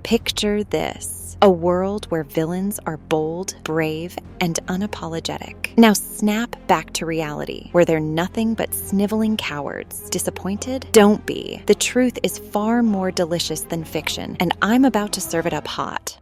Picture this: a world where villains are bold, brave, and unapologetic. Now snap back to reality, where they're nothing but sniveling cowards. Disappointed? Don't be. The truth is far more delicious than fiction, and I'm about to serve it up hot.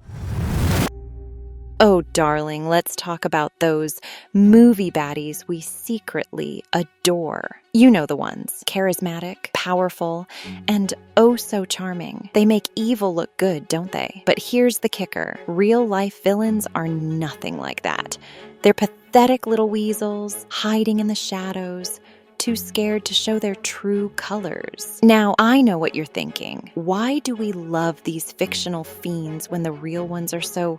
Oh, darling, let's talk about those movie baddies we secretly adore. You know the ones: charismatic, powerful, and oh so charming. They make evil look good, don't they? But here's the kicker: real-life villains are nothing like that. They're pathetic little weasels, hiding in the shadows, too scared to show their true colors. Now, I know what you're thinking. Why do we love these fictional fiends when the real ones are so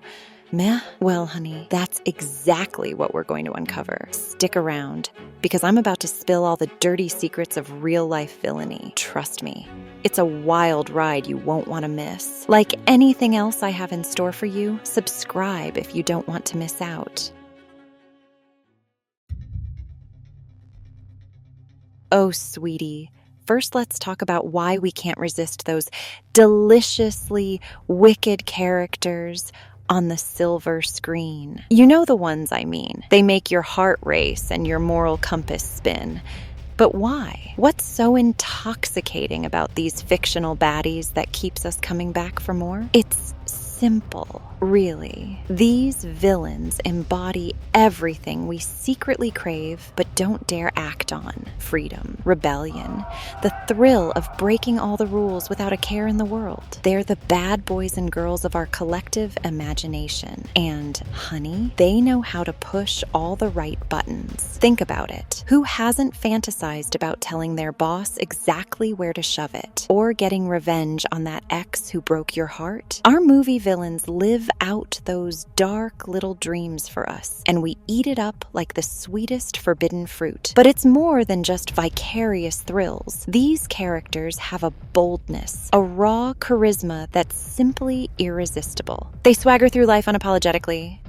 meh? Well, honey, that's exactly what we're going to uncover. Stick around, because I'm about to spill all the dirty secrets of real-life villainy. Trust me, it's a wild ride you won't want to miss. Like anything else I have in store for you, subscribe if you don't want to miss out. Oh, sweetie. First, let's talk about why we can't resist those deliciously wicked characters on the silver screen. You know the ones I mean. They make your heart race and your moral compass spin. But why? What's so intoxicating about these fictional baddies that keeps us coming back for more? It's simple, really. These villains embody everything we secretly crave but don't dare act on: freedom, rebellion, the thrill of breaking all the rules without a care in the world. They're the bad boys and girls of our collective imagination. And, honey, they know how to push all the right buttons. Think about it. Who hasn't fantasized about telling their boss exactly where to shove it? Or getting revenge on that ex who broke your heart? Our movie villains live out those dark little dreams for us, and we eat it up like the sweetest forbidden fruit. But it's more than just vicarious thrills. These characters have a boldness, a raw charisma that's simply irresistible. They swagger through life unapologetically,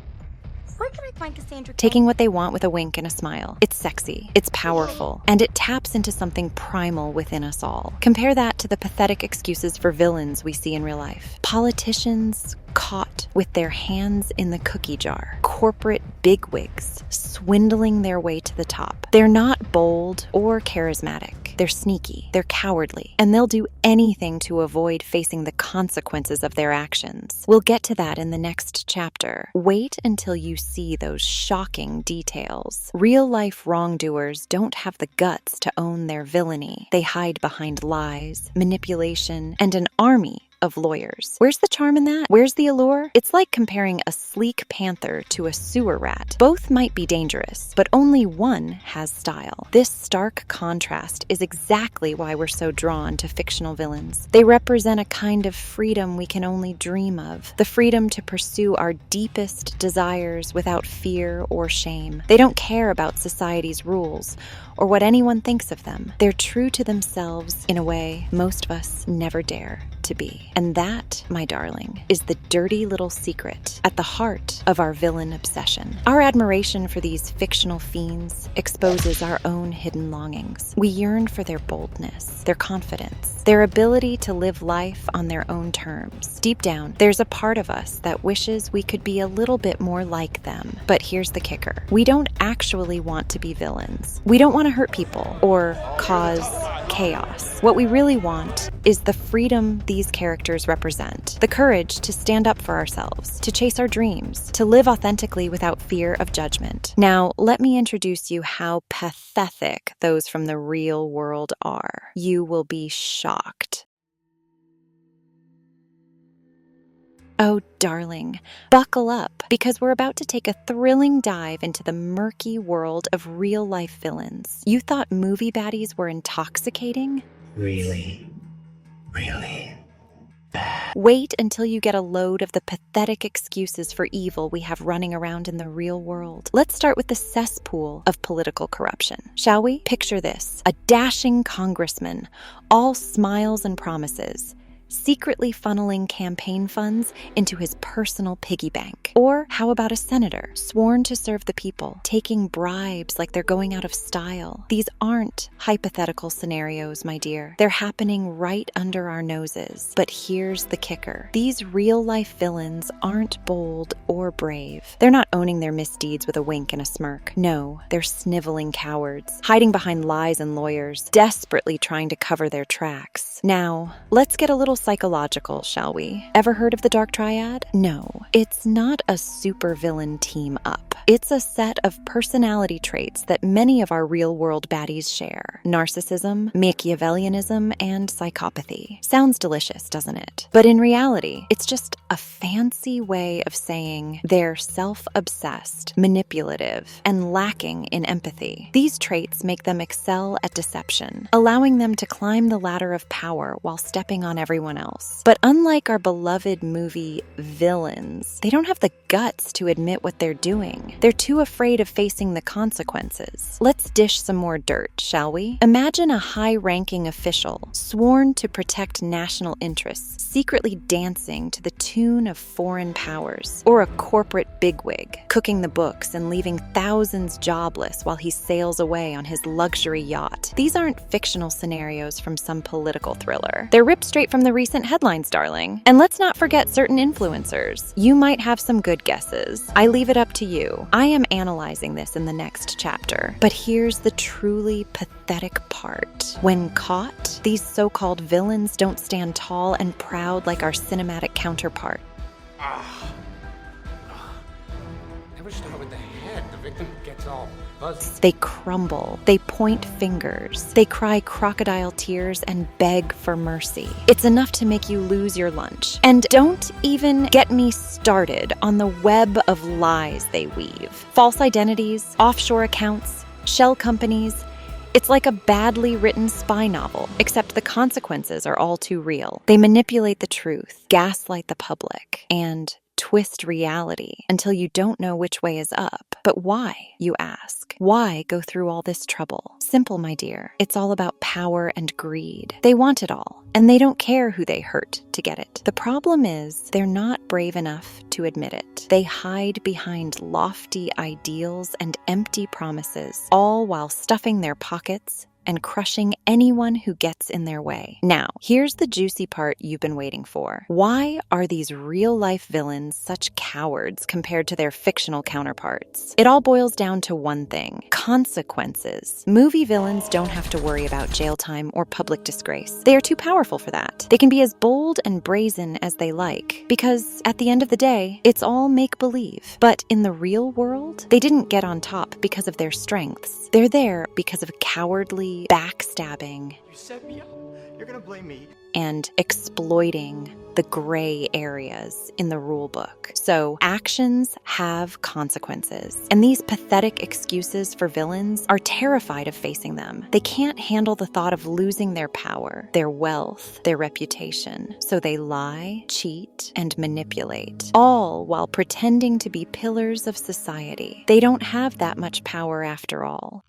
Where can I find Cassandra? taking what they want with a wink and a smile. It's sexy, it's powerful, and it taps into something primal within us all. Compare that to the pathetic excuses for villains we see in real life. Politicians caught with their hands in the cookie jar. Corporate bigwigs swindling their way to the top. They're not bold or charismatic. They're sneaky, they're cowardly, and they'll do anything to avoid facing the consequences of their actions. We'll get to that in the next chapter. Wait until you see those shocking details. Real-life wrongdoers don't have the guts to own their villainy. They hide behind lies, manipulation, and an army of lawyers. Where's the charm in that? Where's the allure? It's like comparing a sleek panther to a sewer rat. Both might be dangerous, but only one has style. This stark contrast is exactly why we're so drawn to fictional villains. They represent a kind of freedom we can only dream of. The freedom to pursue our deepest desires without fear or shame. They don't care about society's rules or what anyone thinks of them. They're true to themselves in a way most of us never dare to be. And that, my darling, is the dirty little secret at the heart of our villain obsession. Our admiration for these fictional fiends exposes our own hidden longings. We yearn for their boldness, their confidence, their ability to live life on their own terms. Deep down, there's a part of us that wishes we could be a little bit more like them. But here's the kicker: we don't actually want to be villains. We don't want to hurt people or cause chaos. What we really want is the freedom these characters represent, the courage to stand up for ourselves, to chase our dreams, to live authentically without fear of judgment. Now, let me introduce you how pathetic those from the real world are. You will be shocked. Oh, darling, buckle up, because we're about to take a thrilling dive into the murky world of real-life villains. You thought movie baddies were intoxicating? Really bad. Wait until you get a load of the pathetic excuses for evil we have running around in the real world. Let's start with the cesspool of political corruption, shall we? Picture this: a dashing congressman, all smiles and promises, secretly funneling campaign funds into his personal piggy bank? Or how about a senator, sworn to serve the people, taking bribes like they're going out of style? These aren't hypothetical scenarios, my dear. They're happening right under our noses. But here's the kicker. These real-life villains aren't bold or brave. They're not owning their misdeeds with a wink and a smirk. No, they're sniveling cowards, hiding behind lies and lawyers, desperately trying to cover their tracks. Now, let's get a little psychological, shall we? Ever heard of the Dark Triad? No, it's not a supervillain team up. It's a set of personality traits that many of our real-world baddies share. Narcissism, Machiavellianism, and psychopathy. Sounds delicious, doesn't it? But in reality, it's just a fancy way of saying they're self-obsessed, manipulative, and lacking in empathy. These traits make them excel at deception, allowing them to climb the ladder of power while stepping on everyone else. But unlike our beloved movie Villains, they don't have the guts to admit what they're doing. They're too afraid of facing the consequences. Let's dish some more dirt, shall we? Imagine a high-ranking official, sworn to protect national interests, secretly dancing to the tune of foreign powers, or a corporate bigwig, cooking the books and leaving thousands jobless while he sails away on his luxury yacht. These aren't fictional scenarios from some political thriller. They're ripped straight from the recent headlines, darling. And let's not forget certain influencers. You might have some good guesses. I leave it up to you. I am analyzing this in the next chapter. But here's the truly pathetic part. When caught, these so-called villains don't stand tall and proud like our cinematic counterpart. Never start with the head. The victim gets all fuzzy. They crumble, they point fingers, they cry crocodile tears and beg for mercy. It's enough to make you lose your lunch. And don't even get me started on the web of lies they weave. False identities, offshore accounts, shell companies. It's like a badly written spy novel, except the consequences are all too real. They manipulate the truth, gaslight the public, and twist reality until you don't know which way is up. But why, you ask? Why go through all this trouble? Simple, my dear. It's all about power and greed. They want it all, and they don't care who they hurt to get it. The problem is they're not brave enough to admit it. They hide behind lofty ideals and empty promises, all while stuffing their pockets and crushing anyone who gets in their way. Now, here's the juicy part you've been waiting for. Why are these real-life villains such cowards compared to their fictional counterparts? It all boils down to one thing: consequences. Movie villains don't have to worry about jail time or public disgrace. They are too powerful for that. They can be as bold and brazen as they like, because at the end of the day, it's all make-believe. But in the real world, they didn't get on top because of their strengths. They're there because of cowardly backstabbing. You set me up. You're gonna blame me. And exploiting the gray areas in the rule book. So actions have consequences. And these pathetic excuses for villains are terrified of facing them. They can't handle the thought of losing their power, their wealth, their reputation. So they lie, cheat, and manipulate, all while pretending to be pillars of society. They don't have that much power after all.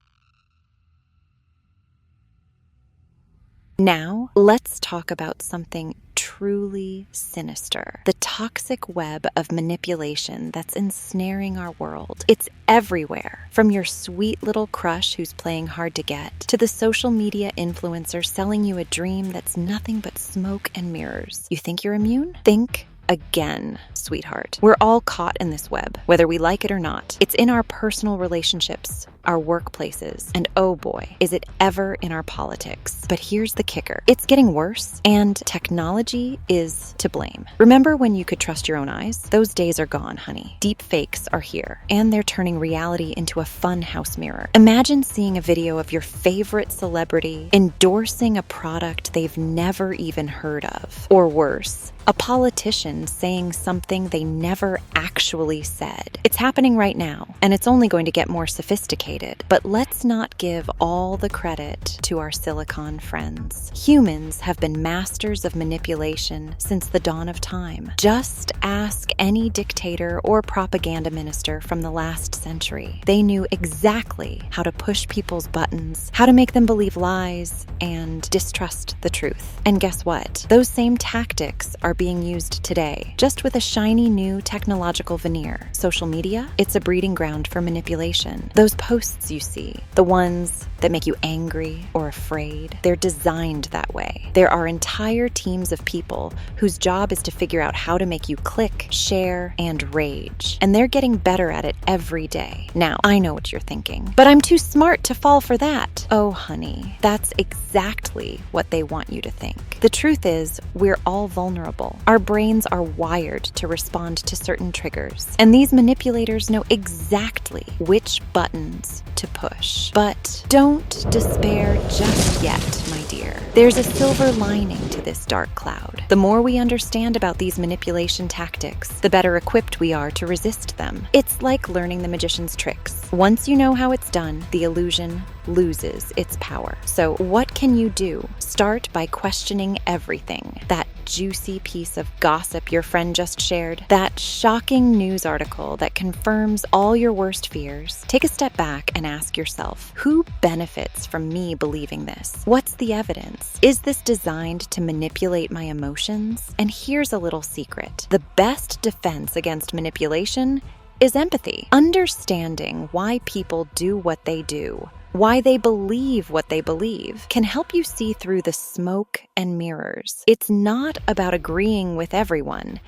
Now, let's talk about something truly sinister. The toxic web of manipulation that's ensnaring our world. It's everywhere, from your sweet little crush who's playing hard to get, to the social media influencer selling you a dream that's nothing but smoke and mirrors. You think you're immune? Think again, sweetheart. We're all caught in this web, whether we like it or not. It's in our personal relationships, our workplaces, and oh boy, is it ever in our politics. But here's the kicker. It's getting worse, and technology is to blame. Remember when you could trust your own eyes? Those days are gone, honey. Deep fakes are here, and they're turning reality into a fun house mirror. Imagine seeing a video of your favorite celebrity endorsing a product they've never even heard of. Or worse, a politician villain saying something they never actually said. It's happening right now, and it's only going to get more sophisticated. But let's not give all the credit to our silicon friends. Humans have been masters of manipulation since the dawn of time. Just ask any dictator or propaganda minister from the last century. They knew exactly how to push people's buttons, how to make them believe lies, and distrust the truth. And guess what? Those same tactics are being used today, just with a shiny new technological veneer. Social media, it's a breeding ground for manipulation. Those posts you see, the ones that make you angry or afraid, they're designed that way. There are entire teams of people whose job is to figure out how to make you click, share, and rage. And they're getting better at it every day. Now, I know what you're thinking, but I'm too smart to fall for that. Oh, honey, that's exactly what they want you to think. The truth is, we're all vulnerable. Our brains are wired to respond to certain triggers, and these manipulators know exactly which buttons to push. But don't despair just yet, my dear. There's a silver lining to this dark cloud. The more we understand about these manipulation tactics, the better equipped we are to resist them. It's like learning the magician's tricks. Once you know how it's done, the illusion loses its power. So what can you do? Start by questioning everything. That juicy piece of gossip your friend just shared, that shocking news article that confirms all your worst fears. Take a step back and ask yourself, who benefits from me believing this? What's the evidence? Is this designed to manipulate my emotions? And here's a little secret. The best defense against manipulation is empathy. Understanding why people do what they do, why they believe what they believe, can help you see through the smoke and mirrors. It's not about agreeing with everyone.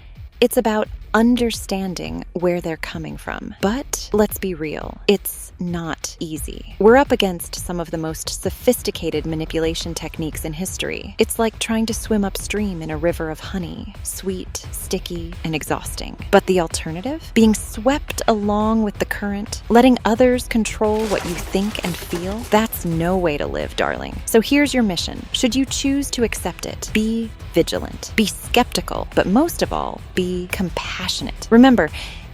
It's about understanding where they're coming from. But let's be real, it's not easy. We're up against some of the most sophisticated manipulation techniques in history. It's like trying to swim upstream in a river of honey, sweet, sticky, and exhausting. But the alternative? Being swept along with the current, letting others control what you think and feel? That's no way to live, darling. So here's your mission. Should you choose to accept it, be vigilant, be skeptical, but most of all, be compassionate. Remember,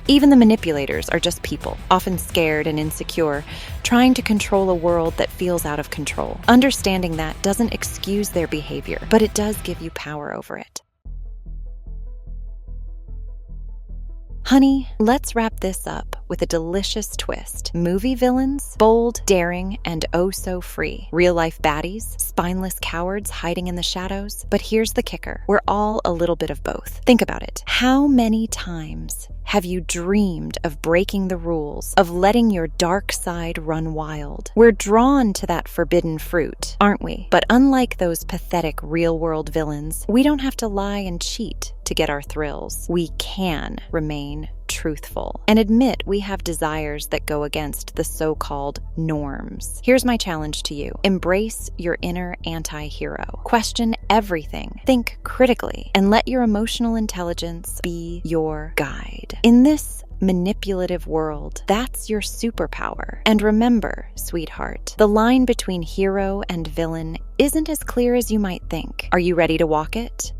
even the manipulators are just people, often scared and insecure, trying to control a world that feels out of control. Understanding that doesn't excuse their behavior, but it does give you power over it. Honey, let's wrap this up with a delicious twist. Movie villains, bold, daring, and oh so free. Real-life baddies, spineless cowards hiding in the shadows. But here's the kicker. We're all a little bit of both. Think about it. How many times have you dreamed of breaking the rules, of letting your dark side run wild? We're drawn to that forbidden fruit, aren't we? But unlike those pathetic real-world villains, we don't have to lie and cheat to get our thrills. We can remain truthful and admit we have desires that go against the so-called norms. Here's my challenge to you. Embrace your inner anti-hero. Question everything. Think critically and let your emotional intelligence be your guide. In this manipulative world, that's your superpower. And remember, sweetheart, the line between hero and villain isn't as clear as you might think. Are you ready to walk it?